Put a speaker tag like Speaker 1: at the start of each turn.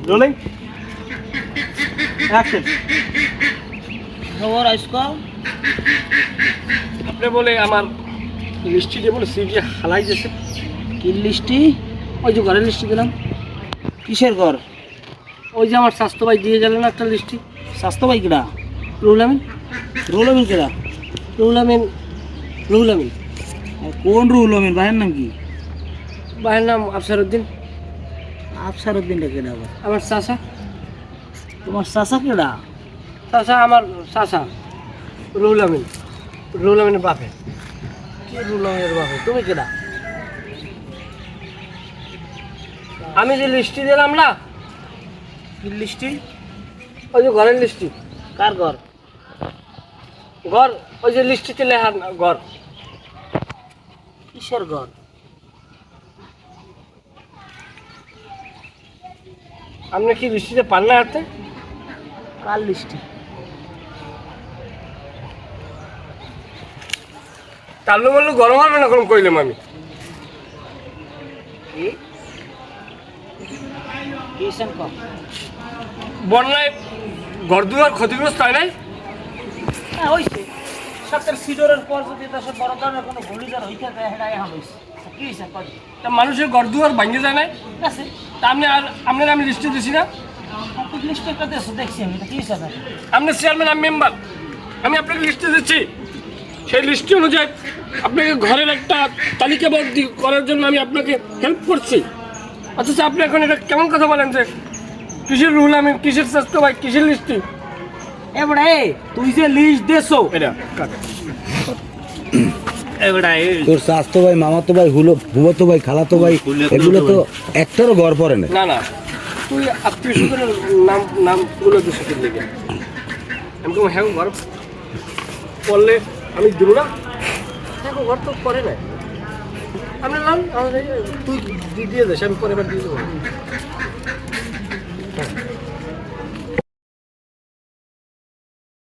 Speaker 1: Rolling action.
Speaker 2: খবর আজকাল
Speaker 1: আপনি বলে আমার লিস্টি দিয়ে বলে সিভি হালাই গেছে।
Speaker 2: কি লিস্টি? ওই যে ঘরের লিস্টি দিলাম। কিসের ঘর?
Speaker 1: ওই যে আমার স্বাস্থ্য ভাই দিয়ে গেলেন একটা লিস্টি।
Speaker 2: স্বাস্থ্য ভাই কেডা?
Speaker 1: রুহুল আমিন।
Speaker 2: রুহুল আমিন কেডা?
Speaker 1: রুহুল আমিন। রুহুল আমিন
Speaker 2: কোন রুহুল আমিন? ভাইয়ের নাম কি?
Speaker 1: ভাইয়ের নাম আফসার উদ্দিন।
Speaker 2: আফসার উদ্দিনটা কেডা আবার?
Speaker 1: আমার চাচা।
Speaker 2: তোমার চাচা কেডা?
Speaker 1: চাচা আমার চাচা রুহুল আমিন। রুহুল আমিনের বাপে।
Speaker 2: কি রুহুল আমিনের বাপে? তুমি কেডা?
Speaker 1: আমি যে লিস্টি দিলাম না,
Speaker 2: কি লিস্টি?
Speaker 1: ওই যে ঘরের লিস্টি।
Speaker 2: কার ঘর?
Speaker 1: ঘর ওই যে লিস্টিতে লেখা ঘর।
Speaker 2: কিসের ঘর?
Speaker 1: আপনি কি লিস্টিতে পান না হাতে?
Speaker 2: কার লিস্টি?
Speaker 1: তাল্লু মাল্লু গরম হবে না, গরম কইলাম আমি।
Speaker 2: কিসের কম?
Speaker 1: বন্যায় ঘর দুয়ার ক্ষতিগ্রস্ত হয় নাই?
Speaker 2: হ্যাঁ হয়েছে। সপ্তাহ সিডরের পর যদি দেশের বড় ধরনের কোনো ঘূর্ণিঝড় হইতে যায় সেটা এখন হয়েছে। কি হয়েছে কদি?
Speaker 1: তা মানুষের ঘর দুয়ার ভাঙে যায় নাই?
Speaker 2: ঠিক আছে।
Speaker 1: তা আপনি আর আপনার আমি লিস্টে দিছি না?
Speaker 2: আপনি লিস্টে একটা দেশ দেখছি আমি, কি হয়েছে আপনার?
Speaker 1: আপনার চেয়ারম্যান, আমি মেম্বার, আমি আপনাকে লিস্টে দিচ্ছি। সেই লিস্ট অনুযায়ী আপনাকে ঘরের একটা তালিকাবদ্ধ করার জন্য আমি আপনাকে হেল্প করছি। অথচ আপনি এখন এটা কেমন কথা বলেন যে কিসের রুল, আমি কিসের স্বাস্থ্য ভাই, কিসের লিস্টি?
Speaker 2: এবারে তুই যে লিস্ট দেছো
Speaker 1: এটা এবারে
Speaker 3: তোর স্বাস্থ্য ভাই, মামাতো ভাই, হুবতো ভাই, খালাতো ভাই, এগুলো তো একটারও ঘর পড়ে না।
Speaker 1: না না, তুই আত্মীয় স্বজনের নামগুলো তো সেটির লেগে আমি তো হ্যাঁ ঘর পড়লে আমি দিব না। হ্যাঁ ঘর তো পরে না। আপনি নাম তুই দিয়ে দেস, আমি পরে এবার দিয়ে দেবো।